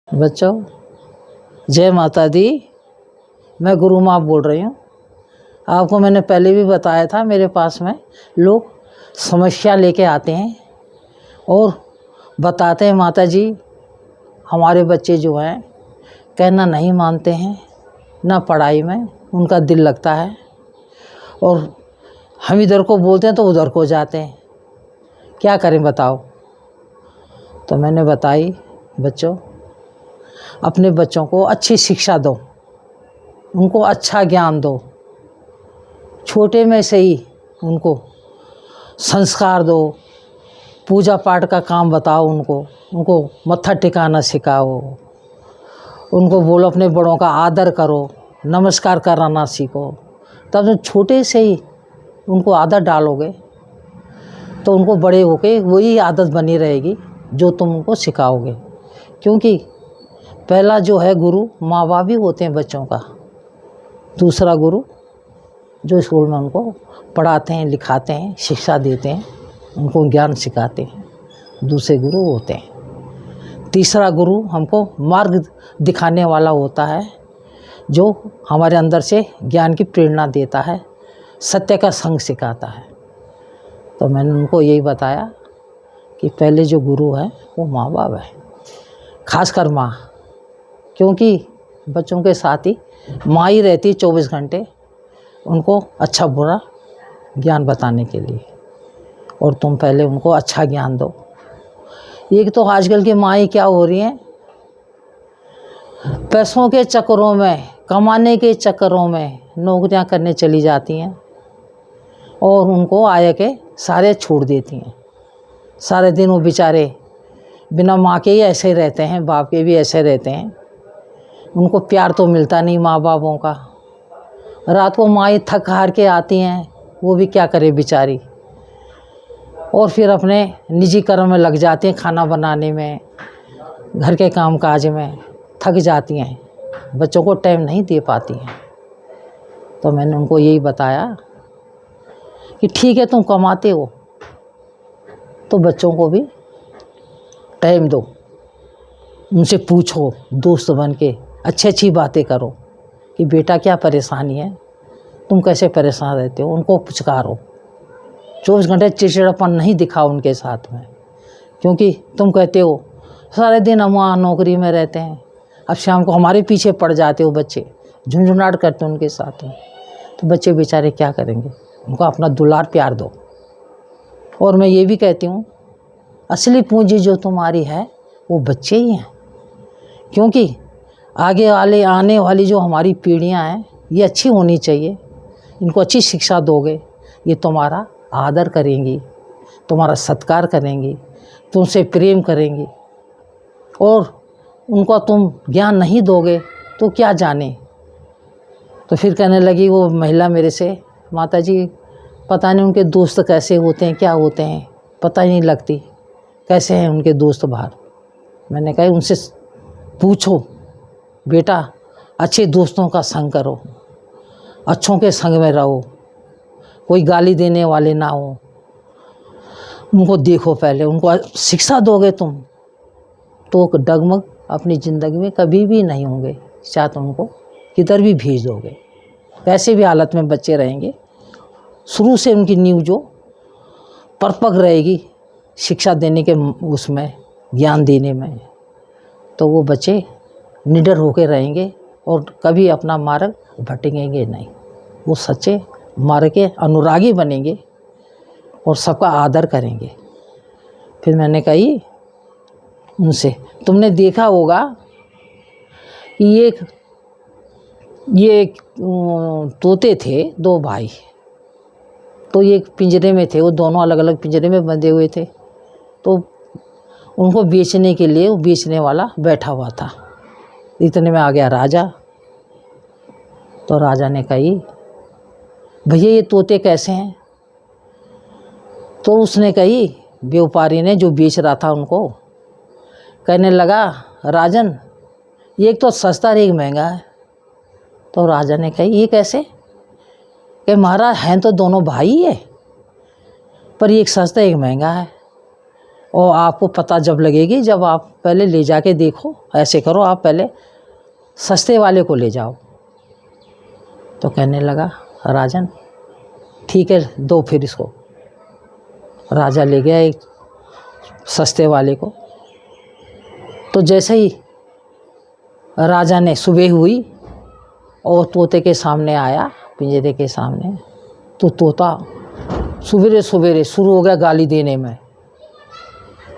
बच्चों, जय माता दी। मैं गुरु माँ बोल रही हूँ। आपको मैंने पहले भी बताया था, मेरे पास में लोग समस्या लेके आते हैं और बताते हैं, माता जी हमारे बच्चे जो हैं कहना नहीं मानते हैं, ना पढ़ाई में उनका दिल लगता है और हम इधर को बोलते हैं तो उधर को जाते हैं, क्या करें बताओ। तो मैंने बताई, बच्चों अपने बच्चों को अच्छी शिक्षा दो, उनको अच्छा ज्ञान दो, छोटे में से ही उनको संस्कार दो, पूजा पाठ का काम बताओ, उनको मत्था टिकाना सिखाओ, उनको बोलो अपने बड़ों का आदर करो, नमस्कार कराना सीखो। तब जब छोटे से ही उनको आदत डालोगे तो उनको बड़े होके वही आदत बनी रहेगी जो तुम उनको सिखाओगे। क्योंकि पहला जो है गुरु माँ बाप ही होते हैं बच्चों का, दूसरा गुरु जो स्कूल में उनको पढ़ाते हैं, लिखाते हैं, शिक्षा देते हैं, उनको ज्ञान सिखाते हैं, दूसरे गुरु होते हैं। तीसरा गुरु हमको मार्ग दिखाने वाला होता है, जो हमारे अंदर से ज्ञान की प्रेरणा देता है, सत्य का संग सिखाता है। तो मैंने उनको यही बताया कि पहले जो गुरु है वो माँ बाप है, खासकर माँ, क्योंकि बच्चों के साथ ही माँ ही रहती 24 घंटे उनको अच्छा बुरा ज्ञान बताने के लिए। और तुम पहले उनको अच्छा ज्ञान दो। एक तो आजकल की माँ ही क्या हो रही हैं, पैसों के चक्करों में, कमाने के चक्करों में नौकरियां करने चली जाती हैं और उनको आय के सारे छोड़ देती हैं। सारे दिन वो बेचारे बिना माँ के ही ऐसे रहते हैं, बाप के भी ऐसे रहते हैं। उनको प्यार तो मिलता नहीं माँ बापों का। रात को माँ ही थक हार के आती हैं, वो भी क्या करे बेचारी, और फिर अपने निजी कर्म में लग जाती हैं, खाना बनाने में, घर के काम काज में थक जाती हैं, बच्चों को टाइम नहीं दे पाती हैं। तो मैंने उनको यही बताया कि ठीक है तुम कमाते हो तो बच्चों को भी टाइम दो, उनसे पूछो, दोस्त बन के अच्छी बातें करो कि बेटा क्या परेशानी है, तुम कैसे परेशान रहते हो, उनको पुचकारो। 24 घंटे चिड़चिड़ापन नहीं दिखाओ उनके साथ में, क्योंकि तुम कहते हो सारे दिन हम वहाँ नौकरी में रहते हैं, अब शाम को हमारे पीछे पड़ जाते हो, बच्चे झुंझुनाट करते हैं उनके साथ में, तो बच्चे बेचारे क्या करेंगे। उनको अपना दुलार प्यार दो। और मैं ये भी कहती हूँ, असली पूंजी जो तुम्हारी है वो बच्चे ही हैं, क्योंकि आने वाली जो हमारी पीढ़ियाँ हैं ये अच्छी होनी चाहिए। इनको अच्छी शिक्षा दोगे, ये तुम्हारा आदर करेंगी, तुम्हारा सत्कार करेंगी, तुमसे प्रेम करेंगी। और उनको तुम ज्ञान नहीं दोगे तो क्या जाने। तो फिर कहने लगी वो महिला मेरे से, माता जी पता नहीं उनके दोस्त कैसे होते हैं, क्या होते हैं, पता ही नहीं लगती कैसे हैं उनके दोस्त बाहर। मैंने कहा उनसे पूछो बेटा, अच्छे दोस्तों का संग करो, अच्छों के संग में रहो, कोई गाली देने वाले ना हो, उनको देखो पहले, उनको शिक्षा दोगे तुम तो डगमग अपनी ज़िंदगी में कभी भी नहीं होंगे, चाहे तुम उनको किधर भी भेज दोगे, कैसे भी हालत में बच्चे रहेंगे। शुरू से उनकी नींव जो परपक रहेगी शिक्षा देने के उसमें, ज्ञान देने में, तो वो बच्चे निडर होकर रहेंगे और कभी अपना मार्ग भटकेंगे नहीं। वो सच्चे मार्ग के अनुरागी बनेंगे और सबका आदर करेंगे। फिर मैंने कही उनसे, तुमने देखा होगा कि ये तोते थे, दो भाई, तो ये पिंजरे में थे, वो दोनों अलग अलग पिंजरे में बंधे हुए थे। तो उनको बेचने के लिए वो बेचने वाला बैठा हुआ था। इतने में आ गया राजा। तो राजा ने कही, भैया ये तोते कैसे हैं। तो उसने कही, व्यापारी ने जो बेच रहा था उनको, कहने लगा, राजन ये एक तो सस्ता और एक महंगा है। तो राजा ने कही, ये कैसे। कि महाराज हैं तो दोनों भाई है, पर एक सस्ता एक महंगा है। और आपको पता जब लगेगी, जब आप पहले ले जाके देखो। ऐसे करो, आप पहले सस्ते वाले को ले जाओ। तो कहने लगा राजन ठीक है, दो फिर इसको। राजा ले गया एक सस्ते वाले को। तो जैसे ही राजा ने सुबह हुई और तोते के सामने आया, पिंजरे के सामने, तो तोता सवेरे सवेरे शुरू हो गया गाली देने में।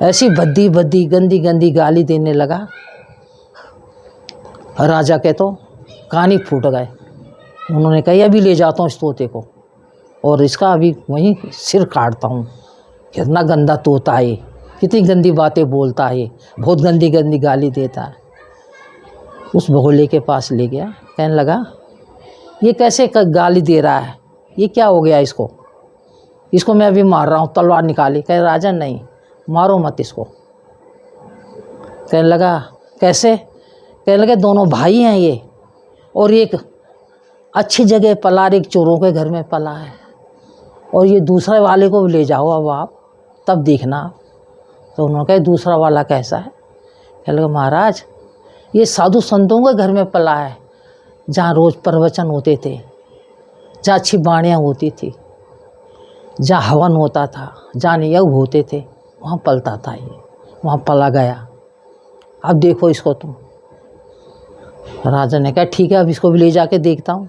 ऐसी भद्दी भद्दी गंदी गंदी गाली देने लगा, राजा के तो कान ही फूट गए। उन्होंने कहा अभी ले जाता हूँ इस तोते को और इसका अभी वहीं सिर काटता हूँ। कितना गंदा तोता है, कितनी गंदी बातें बोलता है, बहुत गंदी गंदी गाली देता है। उस भगोले के पास ले गया, कहने लगा ये कैसे गाली दे रहा है, ये क्या हो गया इसको, इसको मैं अभी मार रहा हूँ। तलवार निकाली। कहे राजा नहीं, मारो मत इसको। कहने लगा कैसे? कहने लगे दोनों भाई हैं ये, और एक अच्छी जगह पला, एक चोरों के घर में पला है, और ये दूसरे वाले को ले जाओ अब आप, तब देखना। तो उन्होंने कहा दूसरा वाला कैसा है? कहने लगा महाराज ये साधु संतों के घर में पला है, जहाँ रोज़ प्रवचन होते थे, जहाँ अच्छी वाणियाँ होती थी, जहाँ हवन होता था, जहाँ यज्ञ होते थे, वहाँ पलता था ये, वहाँ पला गया। अब देखो इसको तुम। राजा ने कहा ठीक है, अब इसको भी ले जाके देखता हूँ।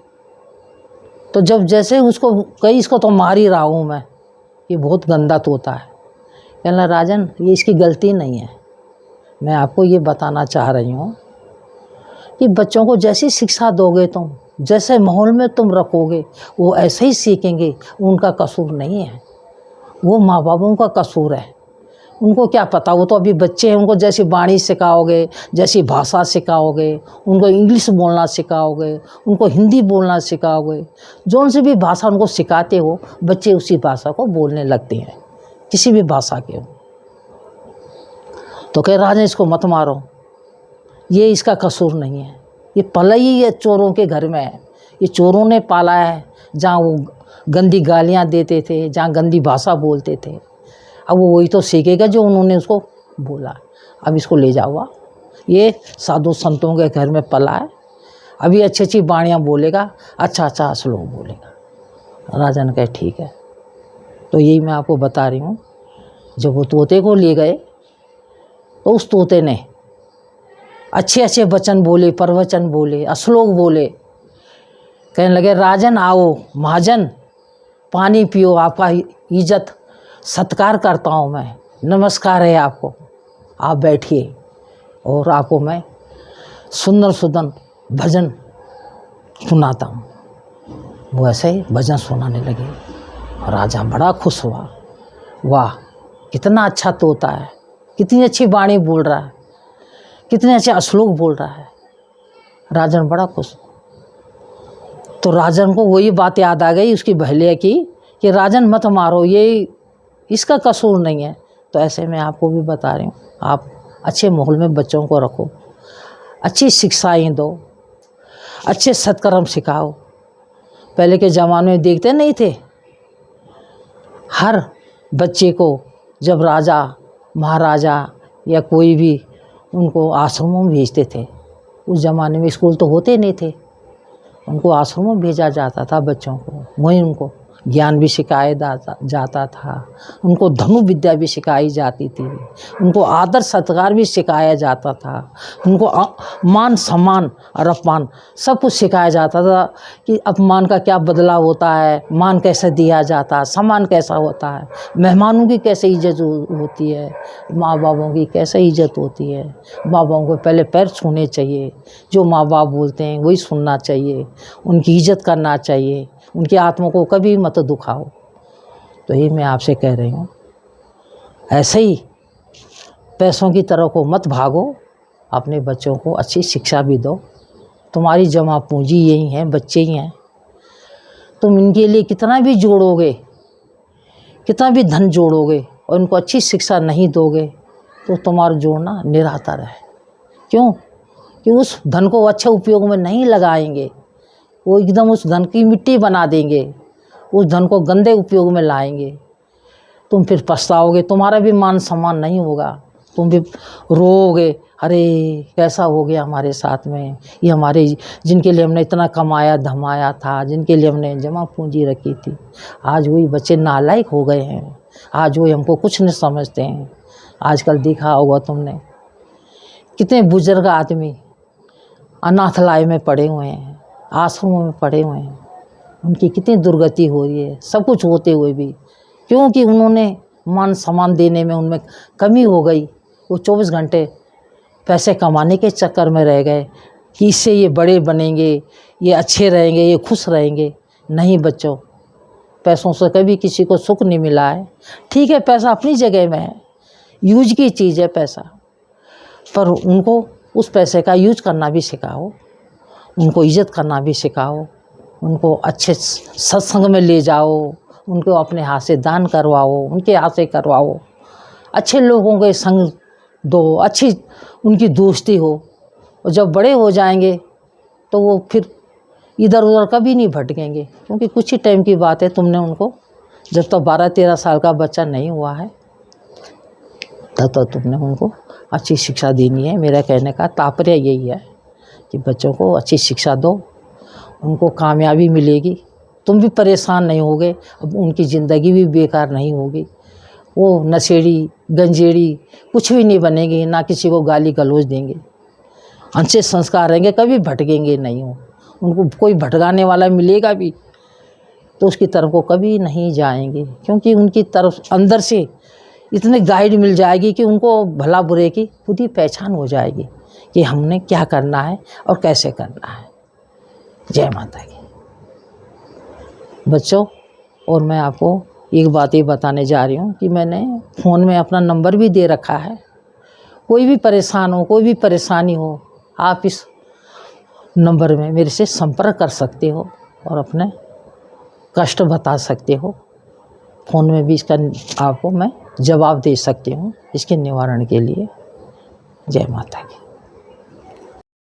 तो जब जैसे उसको कही इसको तो मार ही रहा हूँ मैं, ये बहुत गंदा तोता है। कहना राजन ये इसकी गलती नहीं है, मैं आपको ये बताना चाह रही हूँ कि बच्चों को जैसी शिक्षा दोगे तुम, जैसे माहौल में तुम रखोगे, वो ऐसे ही सीखेंगे। उनका कसूर नहीं है, वो माँ बापों का कसूर है। उनको क्या पता, वो तो अभी बच्चे हैं। उनको जैसी वाणी सिखाओगे, जैसी भाषा सिखाओगे, उनको इंग्लिश बोलना सिखाओगे, उनको हिंदी बोलना सिखाओगे, जौन सी भी भाषा उनको सिखाते हो, बच्चे उसी भाषा को बोलने लगते हैं, किसी भी भाषा के हो। तो कह राजा इसको मत मारो, ये इसका कसूर नहीं है, ये पला ही ये चोरों के घर में है, ये चोरों ने पाला है, जहाँ वो गंदी गालियाँ देते थे, जहाँ गंदी भाषा बोलते थे। अब वो वही तो सीखेगा जो उन्होंने उसको बोला। अब इसको ले जाओ, ये साधु संतों के घर में पला है, अभी अच्छी अच्छी वाणियाँ बोलेगा, अच्छा अच्छा श्लोक बोलेगा। राजा ने कहा ठीक है। तो यही मैं आपको बता रही हूँ, जब वो तोते को ले गए तो उस तोते ने अच्छे अच्छे वचन बोले, प्रवचन बोले, श्लोक बोले। कहने लगे राजन आओ, महाजन पानी पियो, आपका इज्जत सत्कार करता हूँ मैं, नमस्कार है आपको, आप बैठिए और आपको मैं सुंदर सुंदर भजन सुनाता हूँ। वो ऐसे ही भजन सुनाने लगे। राजा बड़ा खुश हुआ, वाह कितना अच्छा तोता है, कितनी अच्छी वाणी बोल रहा है, कितने अच्छे श्लोक बोल रहा है। राजन बड़ा खुश। तो राजन को वही बात याद आ गई उसकी बहलिया की कि राजन मत मारो, ये इसका कसूर नहीं है। तो ऐसे मैं आपको भी बता रही हूँ, आप अच्छे माहौल में बच्चों को रखो, अच्छी शिक्षाएं दो, अच्छे सत्कर्म सिखाओ। पहले के ज़माने में देखते नहीं थे, हर बच्चे को जब राजा महाराजा या कोई भी उनको आश्रमों में भेजते थे। उस ज़माने में स्कूल तो होते नहीं थे, उनको आश्रमों में भेजा जाता था बच्चों को, वहीं उनको ज्ञान भी सिखाया जाता था, उनको धनु विद्या भी सिखाई जाती थी, उनको आदर सत्कार भी सिखाया जाता था, उनको मान सम्मान और अपमान सब कुछ सिखाया जाता था कि अपमान का क्या बदला होता है, मान कैसे दिया जाता है, सम्मान कैसा होता है, मेहमानों की कैसे इज्जत होती है, माँ बापों की कैसे इज्जत होती है। माँ बापों को पहले पैर छूने चाहिए, जो माँ बाप बोलते हैं वही सुनना चाहिए, उनकी इज्जत करना चाहिए, उनकी आत्मा को कभी मत दुखाओ। तो ये मैं आपसे कह रही हूँ, ऐसे ही पैसों की तरफ को मत भागो, अपने बच्चों को अच्छी शिक्षा भी दो। तुम्हारी जमा पूंजी यही है, बच्चे ही हैं। तुम इनके लिए कितना भी जोड़ोगे, कितना भी धन जोड़ोगे और इनको अच्छी शिक्षा नहीं दोगे तो तुम्हारा जोड़ना निरातर है। क्यों? कि उस धन को अच्छे उपयोग में नहीं लगाएंगे, वो एकदम उस धन की मिट्टी बना देंगे, उस धन को गंदे उपयोग में लाएंगे। तुम फिर पछताओगे, तुम्हारा भी मान सम्मान नहीं होगा, तुम भी रोओगे, अरे कैसा हो गया हमारे साथ में, ये हमारे जिनके लिए हमने इतना कमाया धमाया था, जिनके लिए हमने जमा पूंजी रखी थी, आज वही बच्चे नालायक हो गए हैं, आज वही हमको कुछ नहीं समझते हैं। आजकल देखा होगा तुमने कितने बुजुर्ग आदमी अनाथालय में पड़े हुए हैं, आश्रमों में पड़े हुए हैं, उनकी कितनी दुर्गति हो रही है, सब कुछ होते हुए भी, क्योंकि उन्होंने मान सम्मान देने में उनमें कमी हो गई। वो 24 घंटे पैसे कमाने के चक्कर में रह गए कि इससे ये बड़े बनेंगे, ये अच्छे रहेंगे, ये खुश रहेंगे। नहीं बच्चों, पैसों से कभी किसी को सुख नहीं मिला है। ठीक है, पैसा अपनी जगह में है, यूज की चीज़ है पैसा, पर उनको उस पैसे का यूज करना भी सिखाओ, उनको इज्जत करना भी सिखाओ, उनको अच्छे सत्संग में ले जाओ, उनको अपने हाथ से दान करवाओ, उनके हाथ से करवाओ, अच्छे लोगों के संग दो, अच्छी उनकी दोस्ती हो, और जब बड़े हो जाएंगे तो वो फिर इधर उधर कभी नहीं भटकेंगे। क्योंकि कुछ ही टाइम की बात है, तुमने उनको जब तक 12-13 साल का बच्चा नहीं हुआ है तब तक तुमने उनको अच्छी शिक्षा देनी है। मेरा कहने का तात्पर्य यही है कि बच्चों को अच्छी शिक्षा दो, उनको कामयाबी मिलेगी, तुम भी परेशान नहीं होगे, अब उनकी ज़िंदगी भी बेकार नहीं होगी। वो नशेड़ी गंजेड़ी कुछ भी नहीं बनेंगे, ना किसी को गाली गलौज देंगे, अच्छे संस्कार रहेंगे, कभी भटकेंगे नहीं हो। उनको कोई भटकाने वाला मिलेगा भी तो उसकी तरफ को कभी नहीं जाएंगे, क्योंकि उनकी तरफ अंदर से इतने गाइड मिल जाएगी कि उनको भला बुरे की खुद ही पहचान हो जाएगी कि हमने क्या करना है और कैसे करना है। जय माता की बच्चों। और मैं आपको एक बात ये बताने जा रही हूँ कि मैंने फ़ोन में अपना नंबर भी दे रखा है। कोई भी परेशान हो, कोई भी परेशानी हो, आप इस नंबर में मेरे से संपर्क कर सकते हो और अपने कष्ट बता सकते हो। फ़ोन में भी इसका आपको मैं जवाब दे सकती हूँ इसके निवारण के लिए। जय माता की।